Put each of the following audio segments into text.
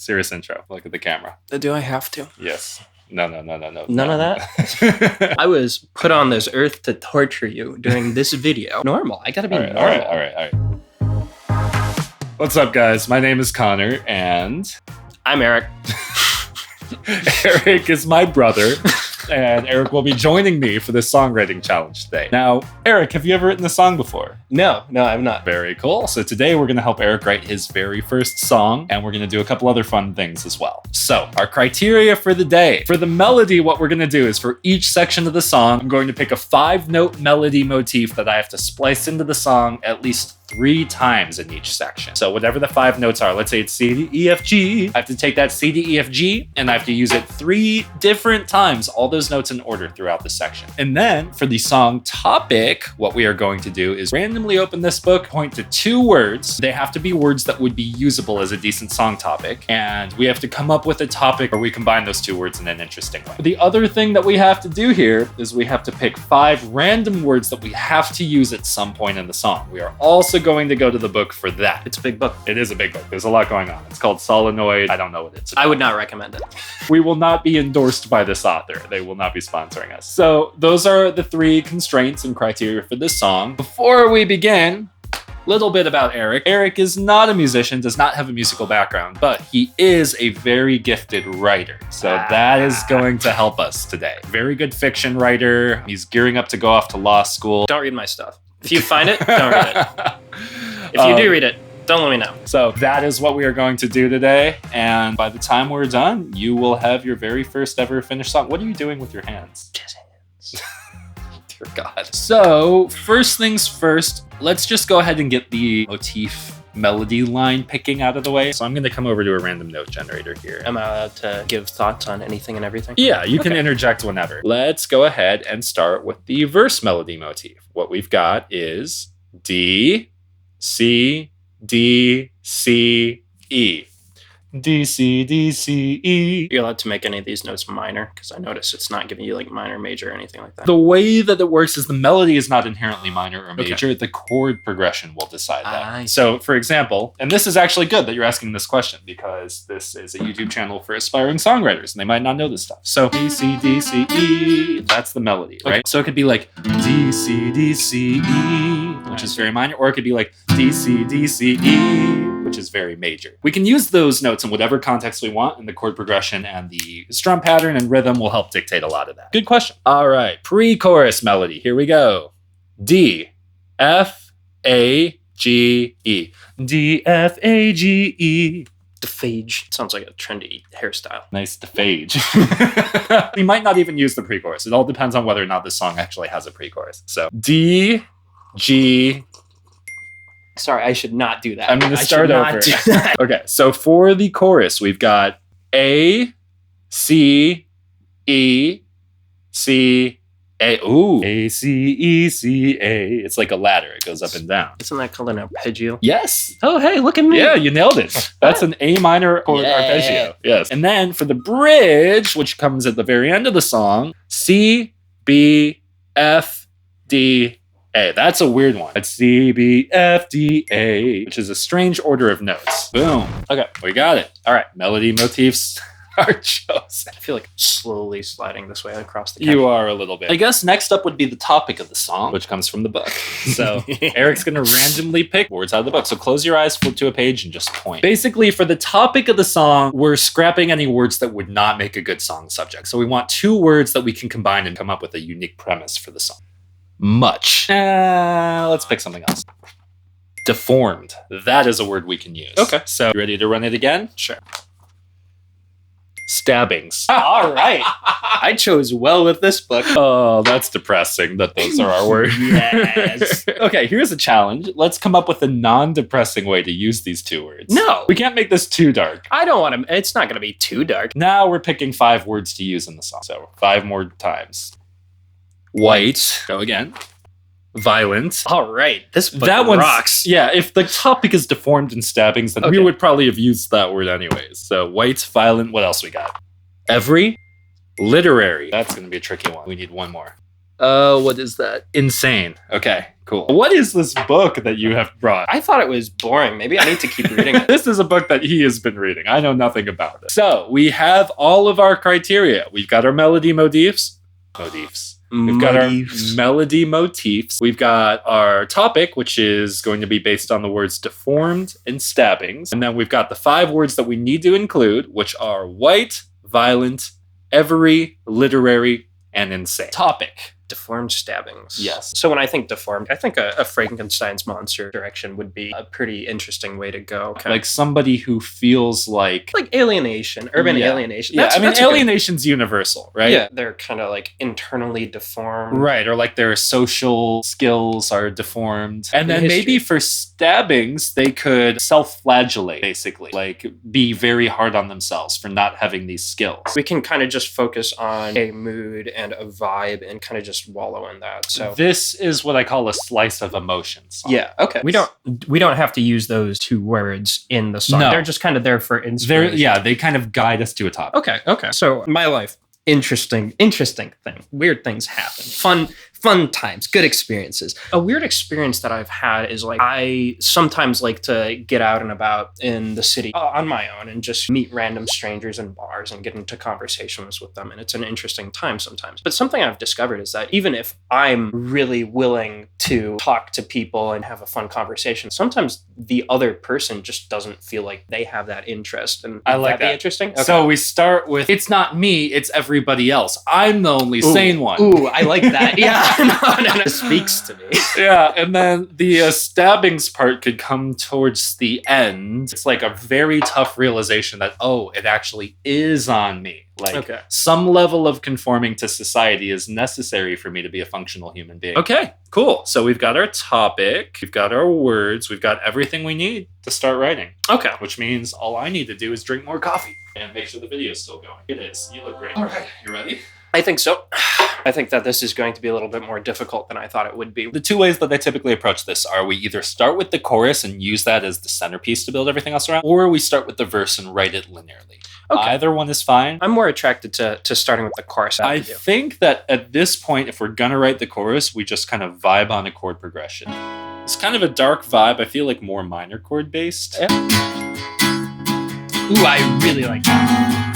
Serious intro. Look at the camera. Do I have to? Yes. No. None of that? I was put on this earth to torture you during this video. Normal. I gotta be normal. All right. What's up, guys? My name is Connor, and I'm Eric. Eric is my brother, and Eric will be joining me for this songwriting challenge today. Now, Eric, have you ever written a song before? No, I've not. Very cool. So today we're going to help Eric write his very first song, and we're going to do a couple other fun things as well. So our criteria for the day. For the melody, what we're going to do is for each section of the song, I'm going to pick a 5-note melody motif that I have to splice into the song at least 3 times in each section. So whatever the 5 notes are, let's say it's C, D, E, F, G. I have to take that C, D, E, F, G, and I have to use it 3 different times, all those notes in order throughout the section. And then for the song topic, what we are going to do is randomly open this book, point to 2 words. They have to be words that would be usable as a decent song topic. And we have to come up with a topic where we combine those 2 words in an interesting way. The other thing that we have to do here is we have to pick 5 random words that we have to use at some point in the song. We are also going to go to the book for that. It's a big book. It is a big book. There's a lot going on. It's called Solenoid. I don't know what it's about. I would not recommend it. We will not be endorsed by this author. They will not be sponsoring us. So those are the 3 constraints and criteria for this song. Before we begin, little bit about Eric. Eric is not a musician, does not have a musical background, but he is a very gifted writer. So that is going to help us today. Very good fiction writer. He's gearing up to go off to law school. Don't read my stuff. If you find it, don't read it. If you do read it, don't let me know. So that is what we are going to do today. And by the time we're done, you will have your very first ever finished song. What are you doing with your hands? Just hands. Dear God. So first things first, let's just go ahead and get the motif melody line picking out of the way. So I'm going to come over to a random note generator here. Am I allowed to give thoughts on anything and everything? Yeah, you can interject whenever. Let's go ahead and start with the verse melody motif. What we've got is D, C, D, C, E. D, C, D, C, E. You're allowed to make any of these notes minor, because I notice it's not giving you like minor, major, or anything like that. The way that it works is the melody is not inherently minor or major. Okay. The chord progression will decide that. So, for example, and this is actually good that you're asking this question, because this is a YouTube channel for aspiring songwriters, and they might not know this stuff. So, D, C, D, C, E, that's the melody, right? Okay. So it could be like D, C, D, C, E, which is very minor, or it could be like D, C, D, C, E, which is very major. We can use those notes in whatever context we want, and the chord progression and the strum pattern and rhythm will help dictate a lot of that. Good question. All right, pre-chorus melody. Here we go. D, F, A, G, E. D, F, A, G, E. Dephage. Sounds like a trendy hairstyle. Nice dephage. We might not even use the pre-chorus. It all depends on whether or not the song actually has a pre-chorus. So D, G. Sorry, I should not do that. I'm going to start over. Okay, so for the chorus, we've got A, C, E, C, A. Ooh. A, C, E, C, A. It's like a ladder. It goes up and down. Isn't that called an arpeggio? Yes. Oh, hey, look at me. Yeah, you nailed it. That's an A minor chord arpeggio. Yes. And then for the bridge, which comes at the very end of the song, C, B, F, D, A. That's a weird one. It's C, B, F, D, A, which is a strange order of notes. Boom. Okay, we got it. All right, melody motifs are chosen. I feel like slowly sliding this way across the camera. You are a little bit. I guess next up would be the topic of the song, which comes from the book. So Eric's going to randomly pick words out of the book. So close your eyes, flip to a page, and just point. Basically, for the topic of the song, we're scrapping any words that would not make a good song subject. So we want 2 words that we can combine and come up with a unique premise for the song. Much. Let's pick something else. Deformed. That is a word we can use. Okay. So, you ready to run it again? Sure. Stabbings. All right. I chose well with this book. Oh, that's depressing that those are our words. Yes. Okay, here's a challenge. Let's come up with a non-depressing way to use these 2 words. No. We can't make this too dark. I don't want to. It's not going to be too dark. Now we're picking 5 words to use in the song. So 5 more times. White. Go again. Violent. All right. This book that rocks. Yeah, if the topic is deformed and stabbings, then we would probably have used that word anyways. So white, violent. What else we got? Every. Literary. That's going to be a tricky one. We need one more. What is that? Insane. Okay, cool. What is this book that you have brought? I thought it was boring. Maybe I need to keep reading it. This is a book that he has been reading. I know nothing about it. So we have all of our criteria. We've got our melody motifs. We've got our melody motifs. We've got our topic, which is going to be based on the words deformed and stabbings. And then we've got the 5 words that we need to include, which are white, violent, every, literary, and insane. Topic. Deformed stabbings. Yes. So when I think deformed, I think a Frankenstein's monster direction would be a pretty interesting way to go. Okay. Like somebody who feels like alienation, urban alienation. Yeah, alienation's universal, right? Yeah, they're kind of like internally deformed. Right, or like their social skills are deformed. And then maybe for stabbings, they could self-flagellate, basically. Like be very hard on themselves for not having these skills. We can kind of just focus on a mood and a vibe and kind of just wallow in that. So this is what I call a slice of emotions. Yeah, okay. We don't have to use those 2 words in the song. No. They're just kind of there for inspiration. They kind of guide us to a topic. Okay. So my life, interesting thing. Weird things happen. Fun times, good experiences. A weird experience that I've had is like I sometimes like to get out and about in the city on my own and just meet random strangers in bars and get into conversations with them. And it's an interesting time sometimes. But something I've discovered is that even if I'm really willing to talk to people and have a fun conversation, sometimes the other person just doesn't feel like they have that interest. And I like that. Be interesting? Okay. So we start with, it's not me, it's everybody else. I'm the only sane one. Ooh, I like that. Yeah. No, it speaks to me. Yeah, and then the stabbings part could come towards the end. It's like a very tough realization that, it actually is on me. Like some level of conforming to society is necessary for me to be a functional human being. Okay, cool. So we've got our topic, we've got our words, we've got everything we need to start writing. Okay. Which means all I need to do is drink more coffee and make sure the video is still going. It is. You look great. All right, you ready? I think so. I think that this is going to be a little bit more difficult than I thought it would be. The 2 ways that I typically approach this are we either start with the chorus and use that as the centerpiece to build everything else around, or we start with the verse and write it linearly. Okay. Either one is fine. I'm more attracted to starting with the chorus. I think that at this point, if we're going to write the chorus, we just kind of vibe on a chord progression. It's kind of a dark vibe. I feel like more minor chord based. Yeah. Ooh, I really like that.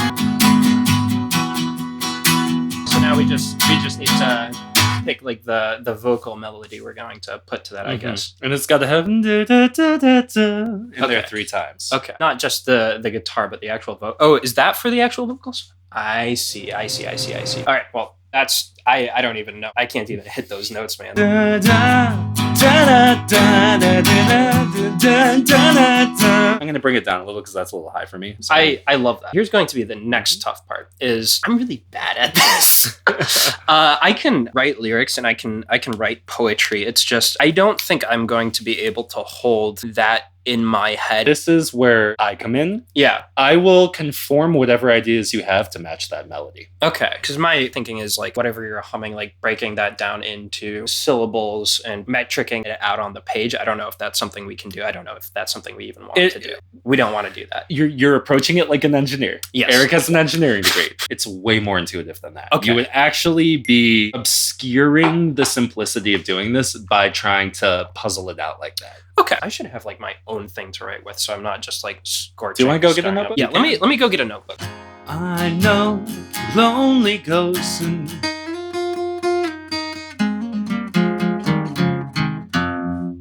So now we just need to pick like the vocal melody we're going to put to that, I guess. And it's got to have in there 3 times. Okay. Not just the guitar, but the actual vocal. Oh, is that for the actual vocals? I see. All right, well, that's I don't even know. I can't even hit those notes, man. I'm going to bring it down a little because that's a little high for me. So. I love that. Here's going to be the next tough part is I'm really bad at this. I can write lyrics and I can write poetry. It's just I don't think I'm going to be able to hold that in my head. This is where I come in. Yeah. I will conform whatever ideas you have to match that melody. Okay. Because my thinking is like whatever you're humming, like breaking that down into syllables and metricing it out on the page. I don't know if that's something we can do. I don't know if that's something we even want to do. We don't want to do that. You're approaching it like an engineer. Yes. Eric has an engineering degree. It's way more intuitive than that. Okay. You would actually be obscuring the simplicity of doing this by trying to puzzle it out like that. Okay. I should have like my own thing to write with, so I'm not just like scorching. Do you want to go get a notebook? Yeah, let me go get a notebook. I know lonely ghosts and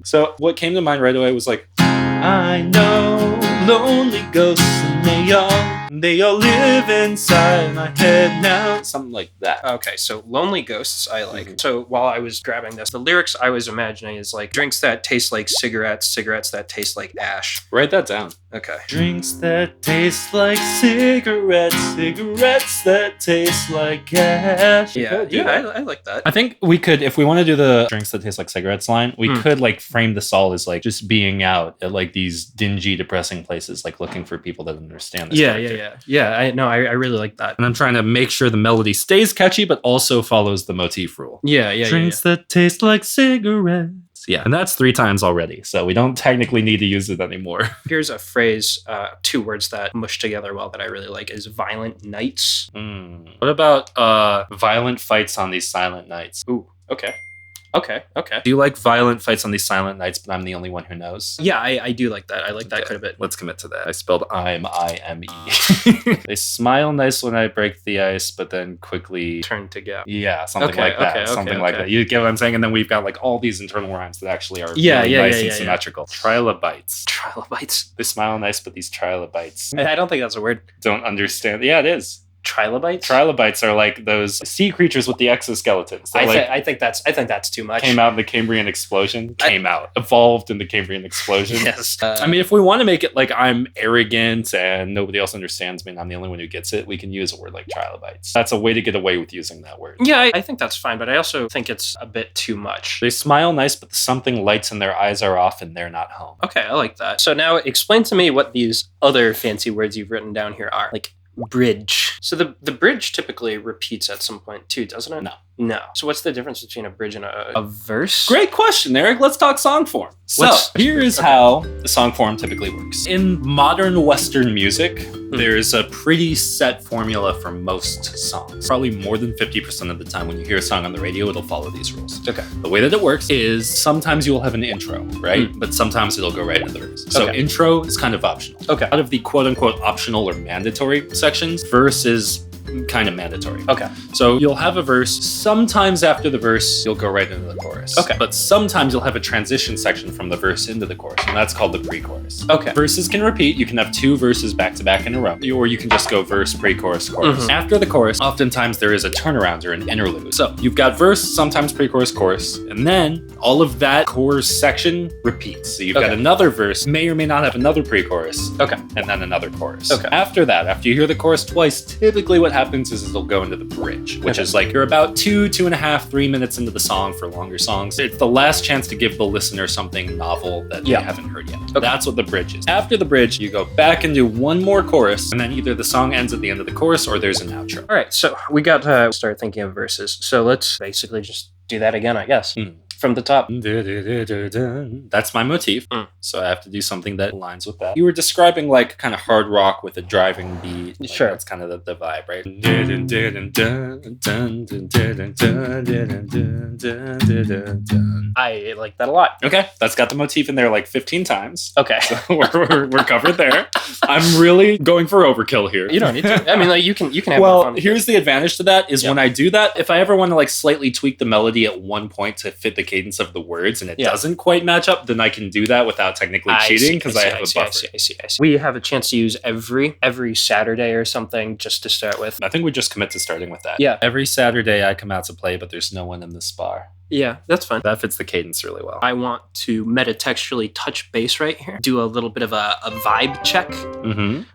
so what came to mind right away was like, I know lonely ghosts and they all live inside my head now. Something like that. Okay, so lonely ghosts I like. Mm-hmm. So while I was grabbing this, the lyrics I was imagining is like drinks that taste like cigarettes, cigarettes that taste like ash. Write that down. Okay. Drinks that taste like cigarettes, cigarettes that taste like ash. Yeah, I like that. I think we could, if we want to do the drinks that taste like cigarettes line, we could like frame this all as like just being out at like these dingy, depressing places, like looking for people that understand this. Yeah. I really like that. And I'm trying to make sure the melody stays catchy, but also follows the motif rule. Yeah. Drinks that taste like cigarettes. Yeah, and that's 3 times already, so we don't technically need to use it anymore. Here's a phrase, 2 words that mush together well that I really like is violent nights. What about violent fights on these silent nights? Ooh, Okay. Do you like violent fights on these silent nights, but I'm the only one who knows? Yeah, I do like that. I like that quite a bit. Let's commit to that. I spelled I-M-E. They smile nice when I break the ice, but then quickly Turn to go. Yeah, something like that. Something like that. You get what I'm saying? And then we've got like all these internal rhymes that actually are really nice and symmetrical. Trilobites. They smile nice, but these trilobites. I don't think that's a word. Don't understand. Yeah, it is. Trilobites? Trilobites are like those sea creatures with the exoskeletons. I think that's too much. Came out in the Cambrian explosion. Evolved in the Cambrian explosion. Yes. I mean, if we want to make it like I'm arrogant and nobody else understands me and I'm the only one who gets it, we can use a word like trilobites. That's a way to get away with using that word. Yeah, I think that's fine, but I also think it's a bit too much. They smile nice, but something lights in their eyes are off and they're not home. Okay, I like that. So now explain to me what these other fancy words you've written down here are. Like bridge. So the bridge typically repeats at some point too, doesn't it? No. So what's the difference between a bridge and a verse? Great question, Eric. Let's talk song form. So here is how the song form typically works. In modern Western music, there's a pretty set formula for most songs. Probably more than 50% of the time when you hear a song on the radio, it'll follow these rules. Okay. The way that it works is sometimes you'll have an intro, right? But sometimes it'll go right into the verse. So intro is kind of optional. Okay. Out of the quote unquote optional or mandatory sections, verse is kind of mandatory. Okay. So you'll have a verse. Sometimes after the verse, you'll go right into the chorus. Okay. But sometimes you'll have a transition section from the verse into the chorus, and that's called the pre-chorus. Okay. Verses can repeat. You can have two verses back to back in a row, or you can just go verse, pre-chorus, chorus. After the chorus, oftentimes there is a turnaround or an interlude. So you've got verse, sometimes pre-chorus, chorus, and then all of that chorus section repeats. So you've got another verse, may or may not have another pre-chorus, and then another chorus. After that, after you hear the chorus twice, typically what happens is it'll go into the bridge, which is like you're about 2.5, 3 minutes into the song for longer songs. It's the last chance to give the listener something novel that they haven't heard yet. That's what the bridge is. After the bridge, you go back and do one more chorus, and then either the song ends at the end of the chorus or there's an outro. All right, so we got to start thinking of verses. So let's basically just do that again, I guess. From the top. That's my motif. So I have to do something that aligns with that. You were describing like kind of hard rock with a driving beat. Like sure. That's kind of the vibe, right? I like that a lot. Okay. That's got the motif in there like 15 times. Okay. So we're covered there. I'm really going for overkill here. You don't need to. I mean, like you can have well, fun. Here's the advantage to that is when I do that, if I ever want to like slightly tweak the melody at one point to fit the cadence of the words and it doesn't quite match up, then I can do that without technically cheating because I have a buffer. I see. We have a chance to use every Saturday or something just to start with. I think we just commit to starting with that. Yeah. Every Saturday I come out to play, but there's no one in the bar. Yeah, that's fine. That fits the cadence really well. I want to metatextually touch bass right here. Do a little bit of a vibe check,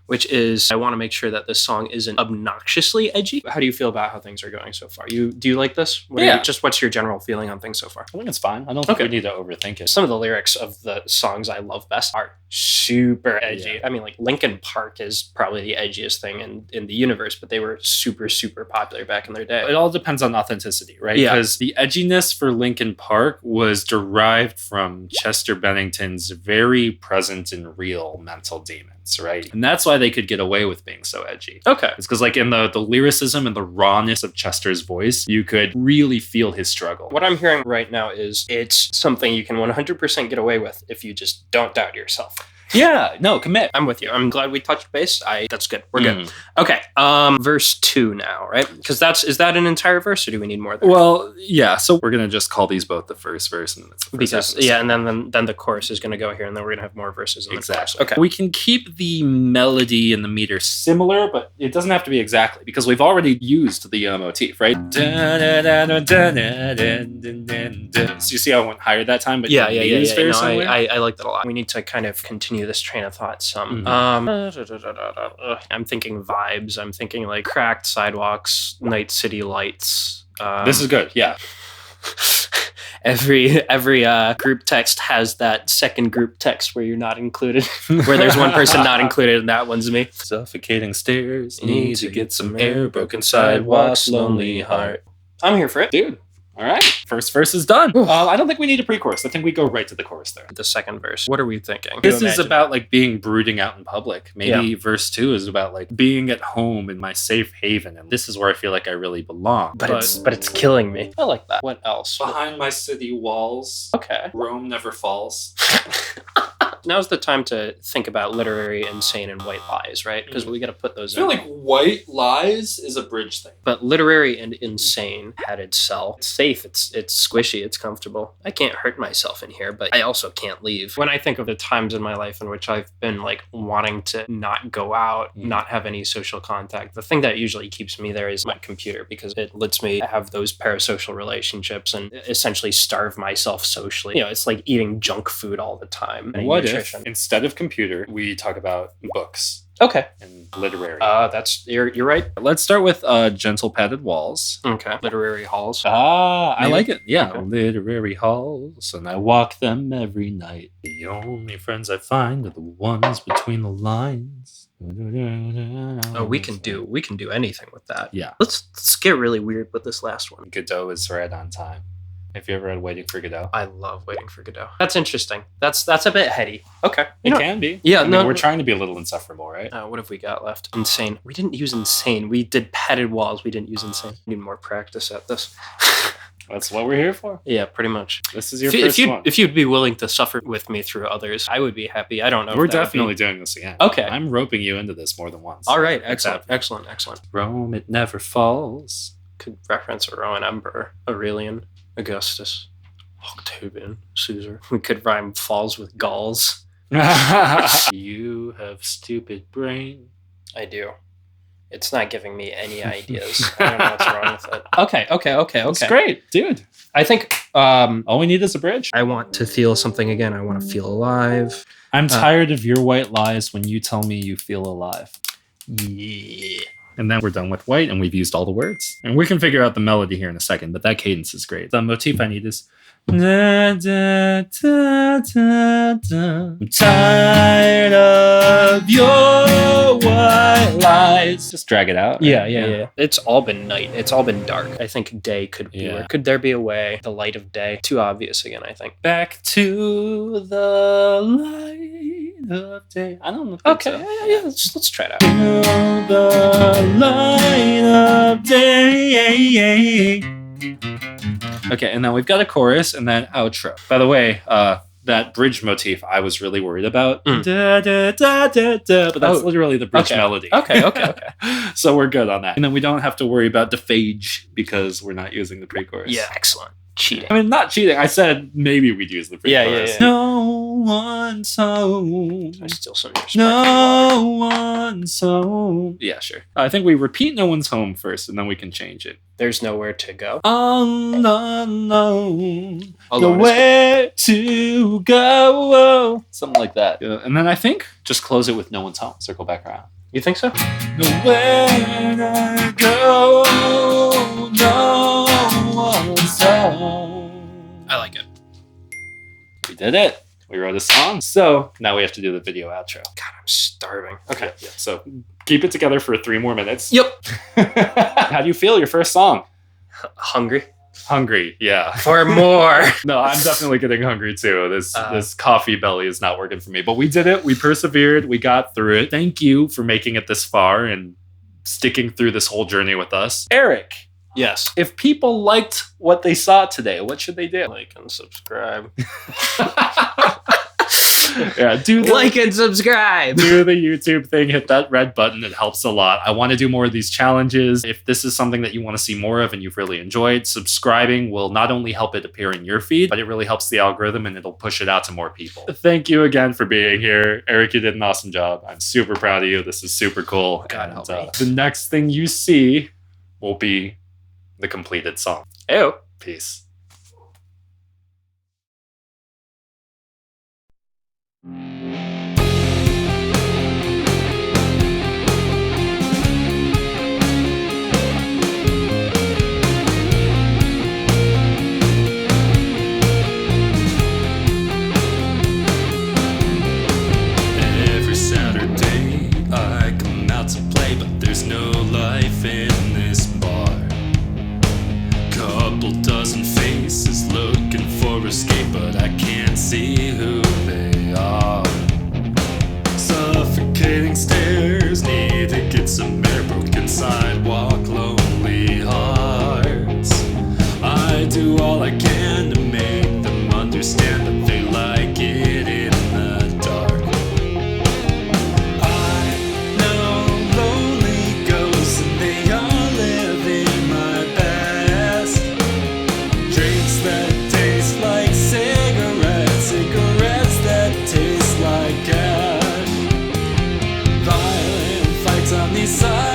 which is I want to make sure that this song isn't obnoxiously edgy. How do you feel about how things are going so far? Do you like this? What's your general feeling on things so far? I think it's fine. I don't think we need to overthink it. Some of the lyrics of the songs I love best are super edgy. Yeah. I mean, like Linkin Park is probably the edgiest thing in the universe, but they were super, super popular back in their day. It all depends on authenticity, right? Yeah. Because the edginess for Linkin Park was derived from Chester Bennington's very present and real mental demons, right? And that's why they could get away with being so edgy. Okay. It's because like in the lyricism and the rawness of Chester's voice, you could really feel his struggle. What I'm hearing right now is it's something you can 100% get away with if you just don't doubt yourself. Yeah, no, commit. I'm with you. I'm glad we touched base. That's good. We're good. Okay. Verse 2 now, right? Because is that an entire verse or do we need more there? Well, yeah. So we're gonna just call these both the first verse and then it's the first verse. And then the chorus is gonna go here and then we're gonna have more verses in the chorus. Okay. We can keep the melody and the meter similar, but it doesn't have to be exactly because we've already used the motif, right? So you see how I went higher that time, but yeah. I like that a lot. We need to kind of continue this train of thought some. I'm thinking vibes. I'm thinking like cracked sidewalks, night city lights. This is good. Yeah. Every group text has that second group text where you're not included, where there's one person not included and that one's me. Suffocating stairs, need to get some air, broken sidewalks, lonely heart. I'm here for it. Dude, All right, first verse is done. I don't think we need a pre-chorus. I think we go right to the chorus there. The second verse. What are we thinking? This is about like being brooding out in public. Maybe verse 2 is about like being at home in my safe haven, and this is where I feel like I really belong. But it's killing me. I like that. What else? Behind my city walls, Okay. Rome never falls. Now's the time to think about literary insane and white lies, right? Because we got to put those I feel in. like white lies is a bridge thing. But literary and insane had its sell. It's safe, it's squishy, it's comfortable. I can't hurt myself in here, but I also can't leave. When I think of the times in my life in which I've been like wanting to not go out, not have any social contact, the thing that usually keeps me there is my computer, because it lets me have those parasocial relationships and essentially starve myself socially. You know, it's like eating junk food all the time. What if instead of computer, we talk about books? Okay. And literary. You're right. Let's start with gentle padded walls. Okay. Literary halls. I like it. Yeah. Okay. Literary halls, and I walk them every night. The only friends I find are the ones between the lines. Oh, we can do anything with that. Yeah. Let's get really weird with this last one. Godot is right on time. Have you ever read Waiting for Godot? I love Waiting for Godot. That's interesting. That's a bit heady. Okay. It can be. Yeah, I mean, we're trying to be a little insufferable, right? What have we got left? Insane. We didn't use insane. We did padded walls. We didn't use insane. We need more practice at this. That's what we're here for. Yeah, pretty much. This is your first one. If you'd be willing to suffer with me through others, I would be happy. I don't know. We're definitely doing this again. Okay. I'm roping you into this more than once. All right. Excellent. Rome, it never falls. Could reference a Roman emperor. Aurelian, Augustus, Octavian, Caesar. We could rhyme falls with Gauls. You have stupid brain. I do. It's not giving me any ideas. I don't know what's wrong with it. Okay. That's great, dude. I think all we need is a bridge. I want to feel something again. I want to feel alive. I'm tired of your white lies when you tell me you feel alive. Yeah. And then we're done with white, and we've used all the words. And we can figure out the melody here in a second, but that cadence is great. The motif I need is... Da, da, da, da, da. I'm tired of your white lies. Just drag it out. Right? Yeah. It's all been night. It's all been dark. I think day could be. Yeah. Could there be a way? The light of day. Too obvious again, I think. Back to the light of day. I don't know. Okay. So. Yeah. Let's try it out. To the light of day. Okay, and then we've got a chorus and then outro. By the way, that bridge motif I was really worried about. Da, da, da, da, da, but that's literally the bridge melody. Okay. So we're good on that. And then we don't have to worry about dephage because we're not using the pre-chorus. Yeah, excellent. Cheating. I mean, not cheating. I said maybe we'd use the pre-chorus. Yeah. No one's home. I still some respect. No one's home. Yeah, sure. I think we repeat no one's home first, and then we can change it. There's nowhere to go. Unknown. Nowhere to go. Something like that. Yeah, and then I think just close it with no one's home. Circle back around. You think so? Nowhere to go. No one's home. I like it. We did it. We wrote a song. So now we have to do the video outro. God, I'm starving. Okay. Yeah. So keep it together for 3 more minutes. Yep. How do you feel? Your first song? Hungry. Hungry. Yeah. For more. No, I'm definitely getting hungry too. This coffee belly is not working for me. But we did it. We persevered. We got through it. Thank you for making it this far and sticking through this whole journey with us. Eric. Yes. If people liked what they saw today, what should they do? Like and subscribe. Yeah, like and subscribe. Do the YouTube thing, hit that red button. It helps a lot. I want to do more of these challenges. If this is something that you want to see more of and you've really enjoyed, subscribing will not only help it appear in your feed, but it really helps the algorithm and it'll push it out to more people. Thank you again for being here. Eric, you did an awesome job. I'm super proud of you. This is super cool. God help me. The next thing you see will be the completed song. Ew. Peace. Every Saturday I come out to play, but there's no life in this bar. Couple dozen dozen faces looking for escape, but I can't see who they are. Suffocating stairs, need to get some air. Broken sidewalk, lonely hearts. I do all I can to make them understand that they like it in the dark. I know lonely ghosts and they all live in my past. Drinks that taste like cigarettes, cigarettes that taste like cash. Violent fights on these sides.